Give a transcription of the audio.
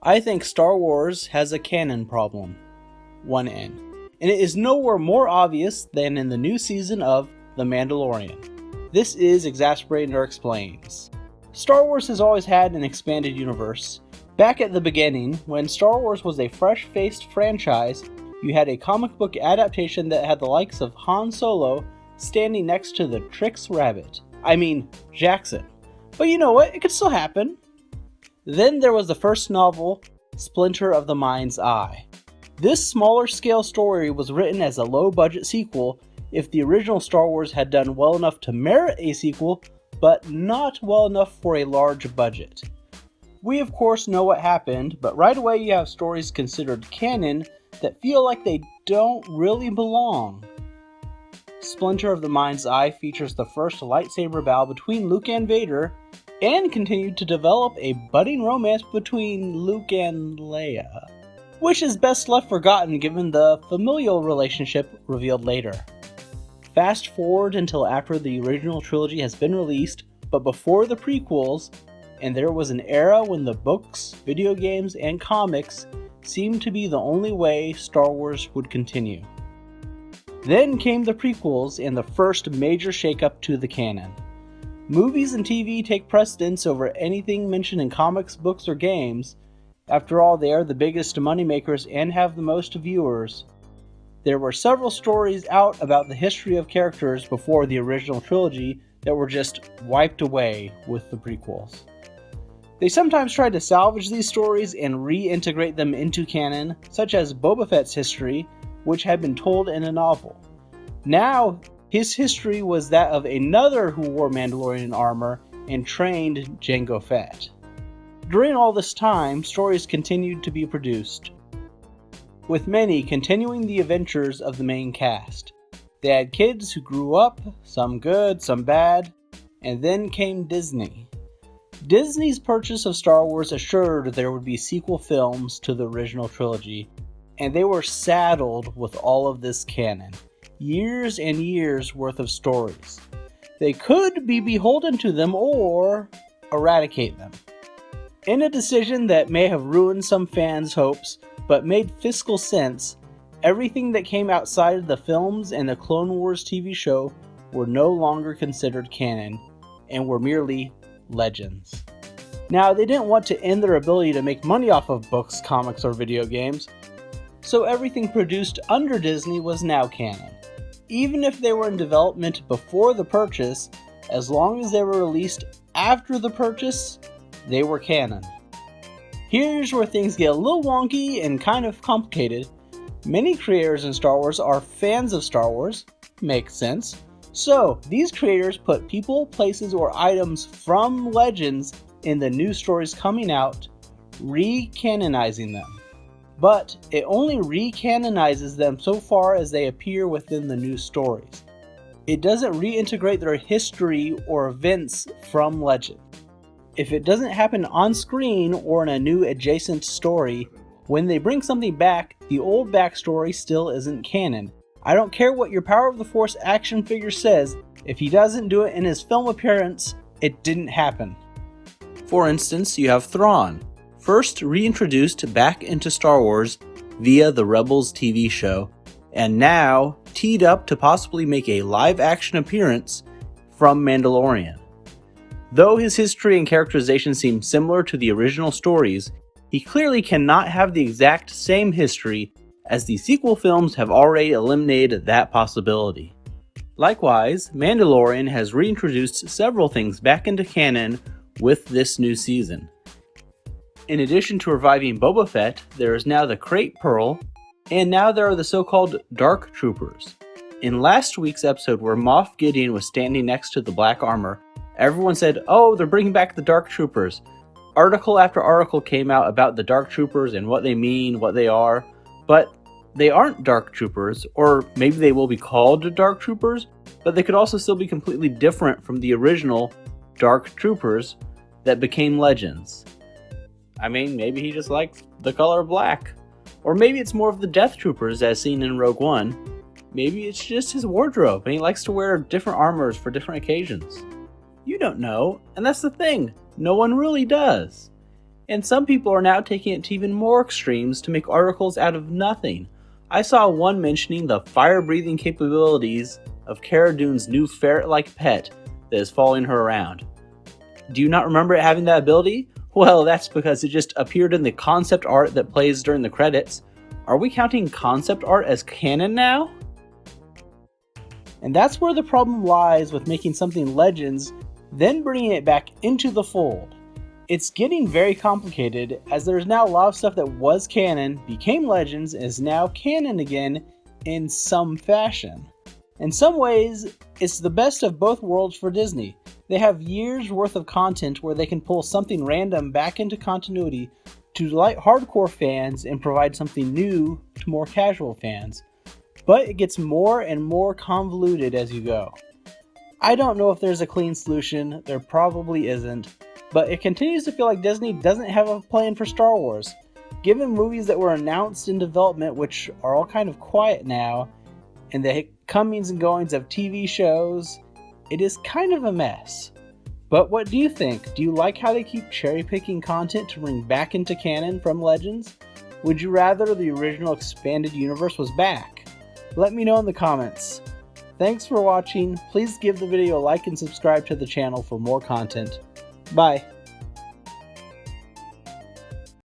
I think Star Wars has a canon problem. One N. And it is nowhere more obvious than in the new season of The Mandalorian. This is Exasperated Nerd Explains. Star Wars has always had an expanded universe. Back at the beginning, when Star Wars was a fresh-faced franchise, you had a comic book adaptation that had the likes of Han Solo standing next to the Trix Rabbit. Jackson. But you know what? It could still happen. Then there was the first novel, Splinter of the Mind's Eye. This smaller-scale story was written as a low-budget sequel if the original Star Wars had done well enough to merit a sequel, but not well enough for a large budget. We of course know what happened, but right away you have stories considered canon that feel like they don't really belong. Splinter of the Mind's Eye features the first lightsaber battle between Luke and Vader, and continued to develop a budding romance between Luke and Leia, which is best left forgotten given the familial relationship revealed later. Fast forward until after the original trilogy has been released, but before the prequels, and there was an era when the books, video games, and comics seemed to be the only way Star Wars would continue. Then came the prequels and the first major shakeup to the canon. Movies and TV take precedence over anything mentioned in comics, books, or games. After all, they are the biggest moneymakers and have the most viewers. There were several stories out about the history of characters before the original trilogy that were just wiped away with the prequels. They sometimes tried to salvage these stories and reintegrate them into canon, such as Boba Fett's history, which had been told in a novel. Now, his history was that of another who wore Mandalorian armor and trained Jango Fett. During all this time, stories continued to be produced, with many continuing the adventures of the main cast. They had kids who grew up, some good, some bad, and then came Disney. Disney's purchase of Star Wars assured there would be sequel films to the original trilogy, and they were saddled with all of this canon. Years and years worth of stories. They could be beholden to them or eradicate them. In a decision that may have ruined some fans' hopes, but made fiscal sense, everything that came outside of the films and the Clone Wars TV show were no longer considered canon, and were merely legends. Now, they didn't want to end their ability to make money off of books, comics, or video games, so everything produced under Disney was now canon. Even if they were in development before the purchase, as long as they were released after the purchase, they were canon. Here's where things get a little wonky and kind of complicated. Many creators in Star Wars are fans of Star Wars, makes sense. So, these creators put people, places, or items from legends in the new stories coming out, re-canonizing them. But it only re-canonizes them so far as they appear within the new stories. It doesn't reintegrate their history or events from legend. If it doesn't happen on screen or in a new adjacent story, when they bring something back, the old backstory still isn't canon. I don't care what your Power of the Force action figure says, if he doesn't do it in his film appearance, it didn't happen. For instance, you have Thrawn, first reintroduced back into Star Wars via the Rebels TV show, and now teed up to possibly make a live-action appearance from Mandalorian. Though his history and characterization seem similar to the original stories, he clearly cannot have the exact same history, as the sequel films have already eliminated that possibility. Likewise, Mandalorian has reintroduced several things back into canon with this new season. In addition to reviving Boba Fett, there is now the Crate Pearl, and now there are the so-called Dark Troopers. In last week's episode where Moff Gideon was standing next to the black armor, everyone said, "Oh, they're bringing back the Dark Troopers." Article after article came out about the Dark Troopers and what they mean, what they are, but they aren't Dark Troopers, or maybe they will be called Dark Troopers, but they could also still be completely different from the original Dark Troopers that became legends. Maybe he just likes the color black. Or maybe it's more of the Death Troopers as seen in Rogue One. Maybe it's just his wardrobe and he likes to wear different armors for different occasions. You don't know, and that's the thing, no one really does. And some people are now taking it to even more extremes to make articles out of nothing. I saw one mentioning the fire-breathing capabilities of Cara Dune's new ferret-like pet that is following her around. Do you not remember it having that ability? Well, that's because it just appeared in the concept art that plays during the credits. Are we counting concept art as canon now? And that's where the problem lies with making something Legends, then bringing it back into the fold. It's getting very complicated, as there's now a lot of stuff that was canon, became Legends, and is now canon again in some fashion. In some ways, it's the best of both worlds for Disney. They have years worth of content where they can pull something random back into continuity to delight hardcore fans and provide something new to more casual fans. But it gets more and more convoluted as you go. I don't know if there's a clean solution, there probably isn't, but it continues to feel like Disney doesn't have a plan for Star Wars. Given movies that were announced in development, which are all kind of quiet now, and the comings and goings of TV shows, it is kind of a mess. But what do you think? Do you like how they keep cherry-picking content to bring back into canon from Legends? Would you rather the original expanded universe was back? Let me know in the comments. Thanks for watching. Please give the video a like and subscribe to the channel for more content. Bye.